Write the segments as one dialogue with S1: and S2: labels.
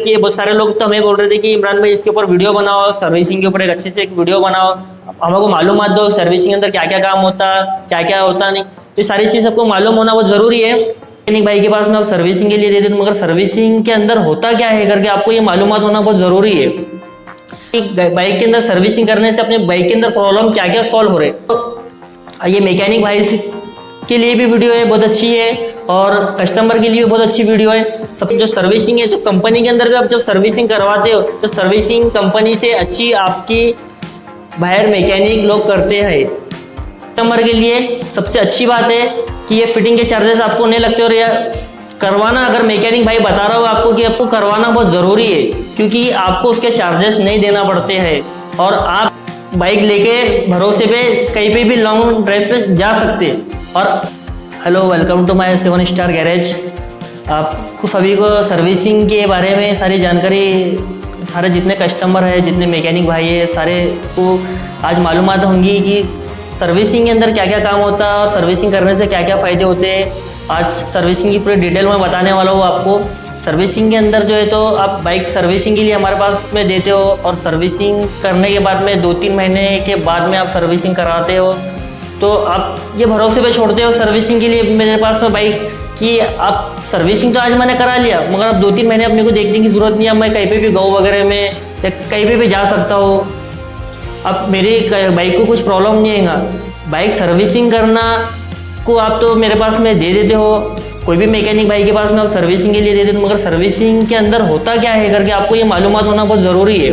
S1: कि बहुत सारे लोग तो हमें बोल रहे थे कि इमरान भाई इसके ऊपर वीडियो बनाओ, सर्विसिंग के ऊपर एक अच्छे से एक वीडियो बनाओ, हमको मालूमात दो सर्विसिंग के अंदर क्या क्या काम होता, क्या क्या होता नहीं। तो ये सारी चीज़ आपको मालूम होना बहुत ज़रूरी है। मैकेनिक भाई के पास में आप सर्विसिंग के लिए दे देते, मगर सर्विसिंग के अंदर होता क्या है करके आपको ये मालूमात होना बहुत ज़रूरी है। बाइक के अंदर सर्विसिंग करने से अपने बाइक के अंदर प्रॉब्लम क्या क्या सॉल्व हो रहे, तो ये मैकेनिक भाई के लिए भी वीडियो है, बहुत अच्छी है, और कस्टमर के लिए भी बहुत अच्छी वीडियो है। सब जो सर्विसिंग है तो कंपनी के अंदर भी आप जब सर्विसिंग करवाते हो तो सर्विसिंग कंपनी से अच्छी आपकी बाहर मैकेनिक लोग करते हैं। कस्टमर के लिए सबसे अच्छी बात है कि ये फिटिंग के चार्जेस आपको नहीं लगते, और यह करवाना अगर मैकेनिक भाई बता रहा हो आपको कि आपको करवाना बहुत ज़रूरी है, क्योंकि आपको उसके चार्जेस नहीं देना पड़ते हैं और आप बाइक लेके भरोसे पे कहीं पे भी लॉन्ग ड्राइव पे जा सकते। और hello, welcome to my 7 star garage. आपको सभी को सर्विसिंग के बारे में सारी जानकारी, सारे जितने कस्टमर है, जितने मैकेनिक भाई है, सारे को आज मालूमात होंगी कि सर्विसिंग के अंदर क्या क्या काम होता है और सर्विसिंग करने से क्या क्या फ़ायदे होते हैं। आज सर्विसिंग की पूरी डिटेल में बताने वाला हूँ आपको। सर्विसिंग के अंदर जो है तो आप बाइक सर्विसिंग के लिए हमारे पास में देते हो, और सर्विसिंग करने के बाद में 2-3 महीने के बाद में आप सर्विसिंग कराते हो, तो आप ये भरोसे पे छोड़ते हो सर्विसिंग के लिए मेरे पास में बाइक कि आप सर्विसिंग तो आज मैंने करा लिया, मगर अब 2-3 महीने अपने को देखने की ज़रूरत नहीं है, मैं कहीं पे भी गाँव वगैरह में या कहीं पे भी जा सकता हूँ। अब मेरी बाइक को कुछ प्रॉब्लम नहीं आएगा। बाइक सर्विसिंग करना को आप तो मेरे पास में दे देते हो, कोई भी मैकेनिक भाई के पास में आप सर्विसिंग के लिए दे देते हो, मगर सर्विसिंग के अंदर होता क्या है करके आपको ये मालूमात होना बहुत ज़रूरी है।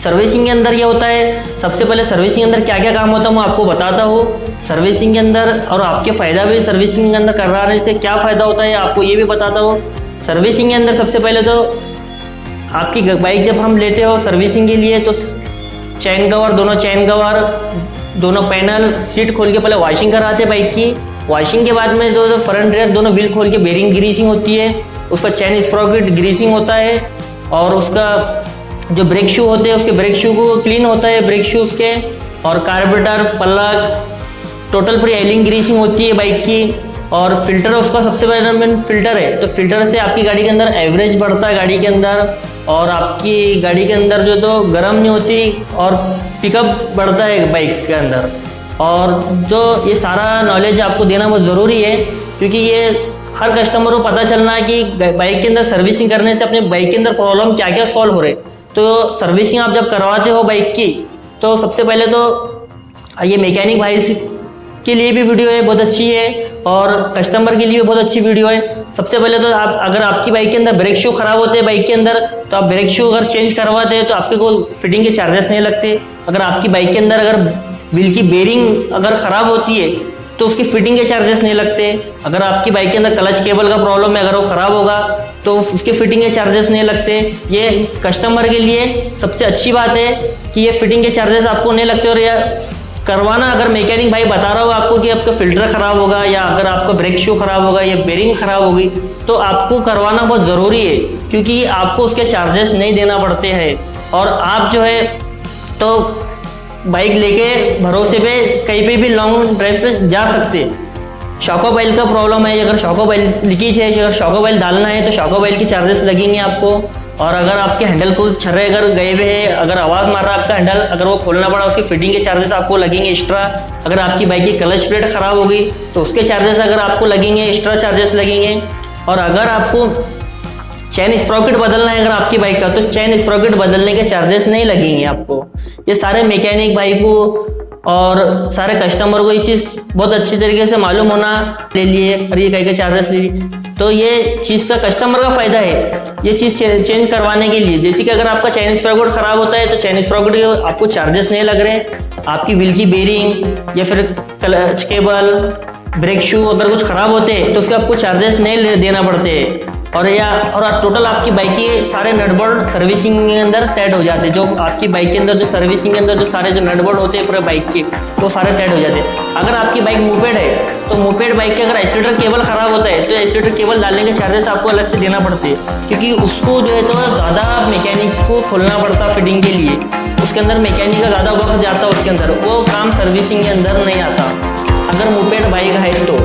S1: सर्विसिंग के अंदर ये होता है, सबसे पहले सर्विसिंग के अंदर क्या क्या काम होता है मैं आपको बताता हूँ। सर्विसिंग के अंदर और आपके फ़ायदा भी, सर्विसिंग के अंदर करवाने से क्या फ़ायदा होता है आपको ये भी बताता हूँ। सर्विसिंग के अंदर सबसे पहले तो आपकी बाइक जब हम लेते हो सर्विसिंग के लिए तो चैन कवर, दोनों चैन कवर, दोनों पैनल, सीट खोल के पहले वॉशिंग कराते हैं बाइक की। वॉशिंग के बाद में जो फ्रंट रेयर दोनों व्हील खोल के बेरिंग ग्रीसिंग होती है, उसका चैन स्प्रॉकेट ग्रीसिंग होता है, और उसका जो ब्रेक शू होते हैं उसके ब्रेक शू को क्लीन होता है, ब्रेक शूज़ के, और कार्बोरेटर, प्लग, टोटल पूरी ऑयलिंग ग्रीसिंग होती है बाइक की। और फिल्टर उसका सबसे बड़ा मेन फिल्टर है, तो फिल्टर से आपकी गाड़ी के अंदर एवरेज बढ़ता है गाड़ी के अंदर, और आपकी गाड़ी के अंदर जो तो गर्म नहीं होती और पिकअप बढ़ता है बाइक के अंदर। और जो ये सारा नॉलेज आपको देना बहुत ज़रूरी है, क्योंकि ये हर कस्टमर को पता चलना है कि बाइक के अंदर सर्विसिंग करने से अपने बाइक के अंदर प्रॉब्लम क्या क्या सॉल्व हो रहे। तो सर्विसिंग आप जब करवाते हो बाइक की तो सबसे पहले तो ये मैकेनिक भाई के लिए भी वीडियो है, बहुत अच्छी है, और कस्टमर के लिए भी बहुत अच्छी वीडियो है। सबसे पहले तो आप अगर आपकी बाइक के अंदर ब्रेक शू खराब होते हैं बाइक के अंदर, तो आप ब्रेक शू अगर चेंज करवाते हैं तो आपके को फिटिंग के चार्जेस नहीं लगते। अगर आपकी बाइक के अंदर अगर व्हील की बेरिंग अगर ख़राब होती है तो उसकी फिटिंग के चार्जेस नहीं लगते। अगर आपकी बाइक के अंदर क्लच केबल का प्रॉब्लम है, अगर वो ख़राब होगा तो उसके फिटिंग के चार्जेस नहीं लगते। ये कस्टमर के लिए सबसे अच्छी बात है कि ये फिटिंग के चार्जेस आपको नहीं लगते। और यह करवाना अगर मैकेनिक भाई बता रहा हो आपको कि आपका फिल्टर ख़राब होगा, या अगर आपका ब्रेक शू ख़राब होगा, या बेरिंग ख़राब होगी, तो आपको करवाना बहुत ज़रूरी है, क्योंकि आपको उसके चार्जेस नहीं देना पड़ते हैं, और आप जो है तो बाइक लेके भरोसे पे कहीं पे भी लॉन्ग ड्राइव पे जा सकते। शॉक ऑयल का प्रॉब्लम है, अगर शॉक ऑयल लीकेज है, अगर शॉक ऑयल डालना है तो शॉक ऑयल के चार्जेस लगेंगे आपको। और अगर आपके हैंडल को छर्रे अगर गए हुए हैं, अगर आवाज़ मार रहा है आपका हैंडल, अगर वो खोलना पड़ा उसकी फिटिंग के चार्जेस आपको लगेंगे एक्स्ट्रा। अगर आपकी बाइक की क्लच प्लेट ख़राब होगी तो उसके चार्जेस अगर आपको लगेंगे, एक्स्ट्रा चार्जेस लगेंगे। और अगर आपको चैन स्प्रॉकेट बदलना है अगर आपकी बाइक का, तो चैन स्प्रॉकेट बदलने के चार्जेस नहीं लगेंगे आपको। ये सारे मैकेनिक भाई को और सारे कस्टमर को ये चीज़ बहुत अच्छी तरीके से मालूम होना ले लिए, और ये कहीं के चार्जेस ले लिए, तो ये चीज़ का कस्टमर का फ़ायदा है ये चीज़ चेंज करवाने के लिए। जैसे कि अगर आपका चैन स्प्रॉकेट ख़राब होता है तो चैन स्प्रॉकेट के आपको चार्जेस नहीं लग रहे। आपकी व्हील की बेरिंग या फिर क्लच केबल, ब्रेक शू अगर कुछ ख़राब होते हैं तो उसके आपको चार्जेस नहीं देना पड़ते। और टोटल आपकी बाइक के सारे नटबोल्ट सर्विसिंग के अंदर टाइट हो जाते हैं। जो आपकी बाइक के अंदर जो सर्विसिंग के अंदर जो सारे जो नटबोल्ट होते हैं पूरे बाइक के, वो सारे टाइट हो जाते हैं। अगर आपकी बाइक मोपेड है तो मोपेड बाइक के अगर एक्सीलेटर केबल ख़राब होता है तो एक्सीलेटर केबल डालने के चार्जेस आपको अलग से देना पड़ते हैं, क्योंकि उसको जो है तो ज़्यादा मैकेनिक को खोलना पड़ता फिटिंग के लिए। उसके अंदर मैकेनिक का ज़्यादा वक्त जाता है, उसके अंदर वो काम सर्विसिंग के अंदर नहीं आता। अगर मोपेड बाइक है तो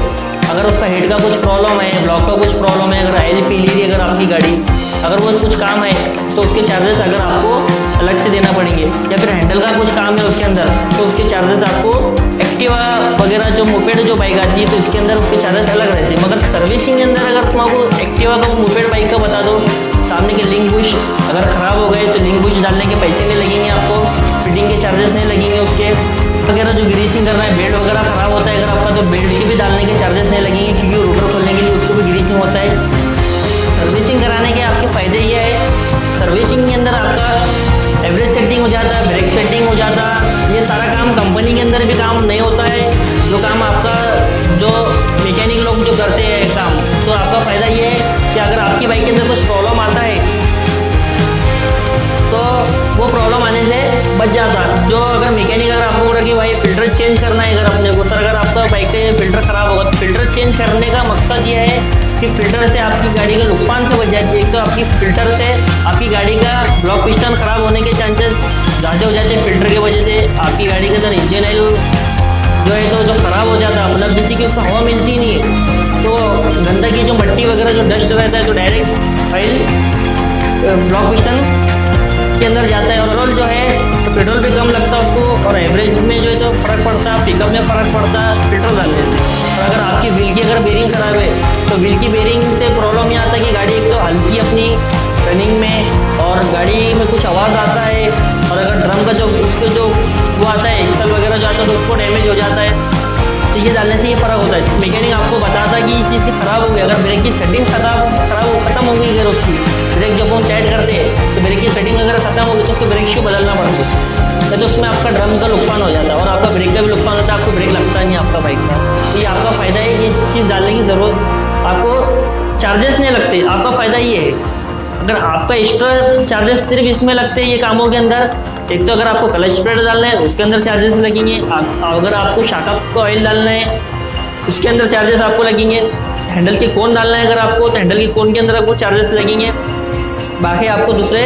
S1: अगर उसका हेड का कुछ प्रॉब्लम है, ब्लॉक का कुछ प्रॉब्लम है, अगर ऑयल पी ली अगर आपकी गाड़ी, अगर वो कुछ काम है तो उसके चार्जेस अगर आपको अलग से देना पड़ेंगे, या फिर हैंडल का कुछ काम है उसके अंदर तो उसके चार्जेस आपको, एक्टिवा वगैरह जो मोपेड जो बाइक आती है तो उसके अंदर उसके चार्जेस अलग रहते हैं। मगर सर्विसिंग के अंदर अगर तुम आपको एक्टिवा का मोपेड बाइक का बता दो, सामने के लिंक बुश अगर ख़राब हो गए तो लिंक बुश डालने के पैसे नहीं लगेंगे आपको, फिटिंग के चार्जेस नहीं लगेंगे उसके वगैरह, जो ग्रीसिंग करना है बेल्ट वगैरह ख़राब होता है अगर आपका तो बेल्ट के भी डालने के चार्जेस नहीं लगेंगे, क्योंकि रोटर खोलने के लिए उसको भी ग्रीसिंग होता है। सर्विसिंग कराने के आपके फ़ायदे ये है, सर्विसिंग के अंदर आपका एवरेज सेटिंग हो जाता है, ब्रेक सेटिंग हो जाता है, ये सारा काम कंपनी के अंदर भी काम नहीं होता है, जो काम आपका जो मैकेनिक लोग जो करते हैं काम, तो आपका फ़ायदा ये है कि अगर आपकी बाइक के अंदर कुछ प्रॉब्लम आता है तो वो प्रॉब्लम आने से बच जाता। जो अगर मैकेनिक अगर आपको बोल रहा कि भाई फ़िल्टर चेंज करना है अगर अपने को, सर अगर आपका बाइक के फ़िल्टर ख़राब होगा तो फ़िल्टर चेंज करने का मकसद ये है कि फ़िल्टर से आपकी गाड़ी का नुकसान से बच जाती है। एक तो आपकी फ़िल्टर से आपकी गाड़ी का ब्लॉक पिस्टन ख़राब होने के चांसेस ज़्यादा हो जाते हैं, फ़िल्टर की वजह से आपकी गाड़ी के अंदर इंजन ऑयल जो है तो जो ख़राब हो जाता है, मतलब जैसे कि उसको हवा मिलती नहीं है तो गंदगी जो मट्टी वगैरह जो डस्ट रहता है तो डायरेक्ट ऑयल ब्लॉक पिस्टन के अंदर जाता है, और पेट्रोल जो है तो पेट्रोल भी कम लगता है उसको, और एवरेज में जो है तो फ़र्क पड़ता है, पिकअप में फ़र्क पड़ता है फिल्टर डालने से। और अगर आपकी व्हील की अगर बेरिंग ख़राब है तो व्हील की बेरिंग से प्रॉब्लम ये आता है कि गाड़ी एक तो हल्की अपनी रनिंग में और गाड़ी में कुछ आवाज़ आता है, और अगर ड्रम का जो उसके जो वो आता है एक्सल वगैरह जो आता है तो उसको डैमेज हो जाता है। तो ये डालने से ये फ़र्क होता है। मैकेनिक आपको बताता है कि ये चीज़ ख़राब हो गई, अगर ब्रेक की सेटिंग ख़त्म हो गई, अगर उसकी ब्रेक जब हम टाइट करते हैं तो ब्रेक की सेटिंग अगर ख़त्म हो गई तो उसको ब्रेक शू बदलना पड़ता है, तो उसमें आपका ड्रम का नुकसान हो जाता है और आपका ब्रेक का भी नुकसान होता है, आपको ब्रेक लगता नहीं आपका बाइक का। तो ये आपका फ़ायदा है, ये चीज़ डालने की ज़रूरत, आपको चार्जेस नहीं लगते, आपका फ़ायदा ये है। अगर आपका एक्स्ट्रा चार्जेस सिर्फ इसमें लगते हैं ये कामों के अंदर, एक तो अगर आपको क्लच स्प्रेड डालना है उसके अंदर चार्जेस लगेंगे, अगर आपको शाकअप का ऑयल डालना है उसके अंदर चार्जेस आपको लगेंगे, हैंडल के कोन डालना है अगर आपको तो हैंडल के कोन के अंदर आपको चार्जेस लगेंगे। बाकी आपको दूसरे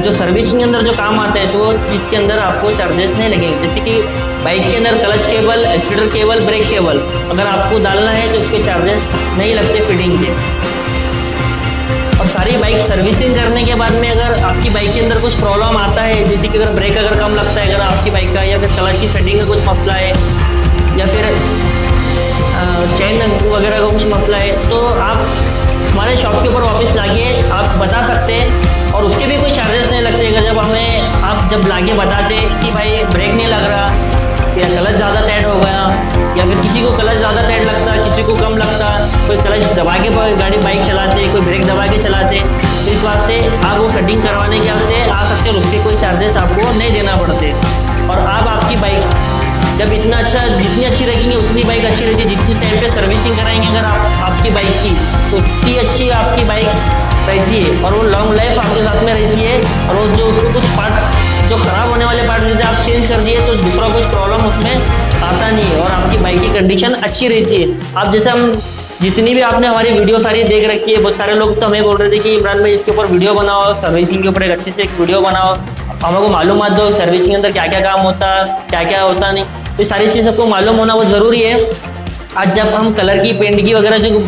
S1: जो सर्विसिंग के अंदर जो काम आते हैं तो वो चीज़ के अंदर आपको चार्जेस नहीं लगेंगे, जैसे कि बाइक के अंदर clutch cable, accelerator cable, brake cable अगर आपको डालना है तो उसके चार्जेस नहीं लगते फिटिंग के। और सारी बाइक सर्विसिंग करने के बाद में अगर आपकी बाइक के अंदर कुछ प्रॉब्लम आता है, जैसे कि अगर ब्रेक अगर कम लगता है अगर आपकी बाइक का, या फिर क्लच की सेटिंग का कुछ मसला है, या फिर चेन वगैरह का कुछ मसला है, तो आप हमारे शॉप के ऊपर वापस लाके आप बता सकते हैं और उसके भी कोई चार्जेस नहीं लगते। जब हमें आप जब लाके बताते कि भाई ब्रेक नहीं लग रहा या क्लच ज़्यादा टाइट हो गया, या फिर किसी को क्लच ज़्यादा टाइट लगता है, किसी को कम लगता, कोई क्लच दबा के गाड़ी बाइक चलाते, कोई ब्रेक दबा के चलाते, तो इस वास्ते आप वो सेटिंग करवाने के वास्ते आ सकते हैं और उसके कोई चार्जेस आपको नहीं देना पड़ते। और आप आपकी बाइक जब इतना अच्छा, जितनी अच्छी रखेंगे उतनी बाइक अच्छी रहती है, जितनी टाइम पे सर्विसिंग कराएंगे अगर आप आपकी बाइक की तो उतनी अच्छी आपकी बाइक रहती है और वो लॉन्ग लाइफ आपके साथ में रहती है। और वो जो उसको कुछ पार्ट्स जो ख़राब होने वाले पार्ट जैसे आप चेंज कर दिए तो दूसरा कुछ प्रॉब्लम उसमें आता नहीं है और आपकी बाइक की कंडीशन अच्छी रहती है। आप जैसे हम जितनी भी आपने हमारी वीडियो सारी देख रखी है, बहुत सारे लोग तो हमें बोल रहे थे कि इमरान भाई इसके ऊपर वीडियो बनाओ, सर्विसिंग के ऊपर एक अच्छे से एक वीडियो बनाओ, हमको मालूमात दो सर्विसिंग के अंदर क्या क्या काम होता है, क्या क्या होता नहीं, तो ये सारी चीज़ सबको मालूम होना बहुत ज़रूरी है। आज जब हम कलर की, पेंट की वगैरह जो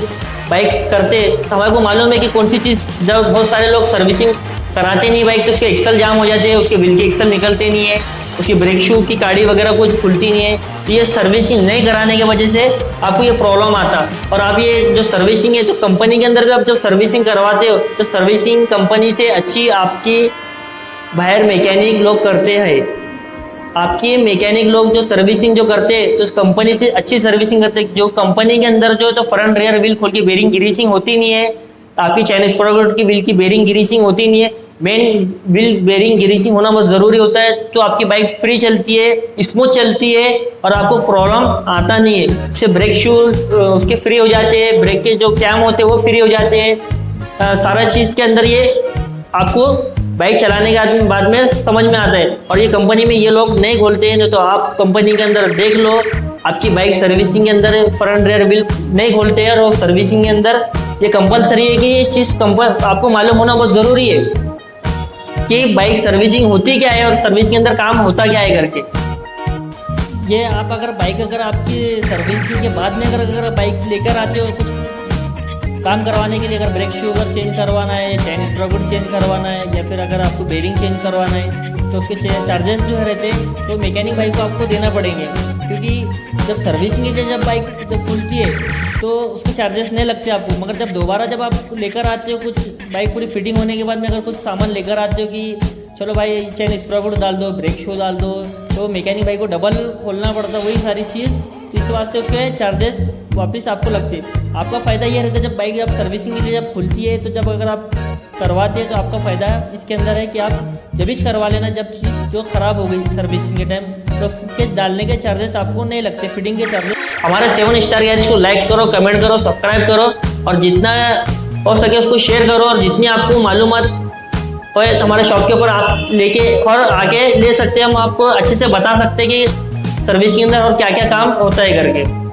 S1: बाइक करते तो हमारे को मालूम है कि कौन सी चीज़, जब बहुत सारे लोग सर्विसिंग कराते नहीं बाइक तो उसके एक्सल जाम हो जाते हैं, उसके व्हील के एक्सल निकलते नहीं है, उसकी ब्रेक शू की काड़ी वगैरह कुछ खुलती नहीं है, तो ये सर्विसिंग नहीं कराने की वजह से आपको ये प्रॉब्लम आता। और आप ये जो सर्विसिंग है तो कंपनी के अंदर भी आप जब सर्विसिंग करवाते हो तो सर्विसिंग कंपनी से अच्छी आपकी बाहर मैकेनिक लोग करते हैं। आपके मैकेनिक लोग जो सर्विसिंग जो करते हैं तो उस कंपनी से अच्छी सर्विसिंग करते हैं। जो कंपनी के अंदर जो तो फ्रंट रेयर व्हील खोल के बेरिंग ग्रीसिंग होती नहीं है, आपकी चाइनीज प्रोडक्ट की व्हील की बेरिंग ग्रीसिंग होती नहीं है, मेन व्हील बेरिंग ग्रीसिंग होना बहुत ज़रूरी होता है, तो आपकी बाइक फ्री चलती है, स्मूथ चलती है और आपको प्रॉब्लम आता नहीं है। उससे ब्रेक शूज उसके फ्री हो जाते हैं, ब्रेक के जो कैम होते हैं वो फ्री हो जाते हैं, सारा चीज़ के अंदर ये आपको बाइक चलाने के बाद में समझ में आता है। और ये कंपनी में ये लोग नहीं खोलते हैं, तो आप कंपनी के अंदर देख लो, आपकी बाइक सर्विसिंग के अंदर फ्रंट रेयर व्हील नहीं खोलते हैं और सर्विसिंग के अंदर ये कंपलसरी है कि ये चीज़ आपको मालूम होना बहुत ज़रूरी है कि बाइक सर्विसिंग होती क्या है और सर्विस के अंदर काम होता क्या है करके। ये आप अगर बाइक अगर आपकी सर्विसिंग के बाद में अगर बाइक लेकर आते हो, कुछ काम करवाने के लिए अगर ब्रेक शू अगर चेंज करवाना है, चैन स्प्रॉकेट चेंज करवाना है, या फिर अगर आपको बेरिंग चेंज करवाना है, तो उसके चार्जेस जो है रहते हैं तो मैकेनिक भाई को आपको देना पड़ेंगे। क्योंकि जब सर्विसिंग के लिए जब बाइक जब खुलती है तो उसके चार्जेस नहीं लगते आपको, मगर जब दोबारा जब आप लेकर आते हो कुछ बाइक पूरी फिटिंग होने के बाद में अगर कुछ सामान लेकर आते हो कि चलो भाई चैन स्प्रॉकेट डाल दो, ब्रेक शू डाल दो, तो मैकेनिक भाई को डबल खोलना पड़ता, वही सारी चीज़, तो इस वास्ते उसके चार्जेस वापस आपको लगते। आपका फ़ायदा ये रहता है जब बाइक जब सर्विसिंग के लिए जब खुलती है तो जब अगर आप करवाते हैं तो आपका फ़ायदा इसके अंदर है कि आप जब ही करवा लेना, जब चीज़ जो ख़राब हो गई सर्विसिंग के टाइम तो उसके डालने के चार्जेस आपको नहीं लगते, फिटिंग के चार्जेस। हमारे 7 स्टार गैरेज को लाइक करो, कमेंट करो, सब्सक्राइब करो, और जितना हो सके उसको शेयर करो, और जितनी आपको मालूमात हो हमारे शॉप के ऊपर आप लेके और आके ले सकते हैं, हम आपको अच्छे से बता सकते हैं कि सर्विस के अंदर और क्या क्या काम होता है करके।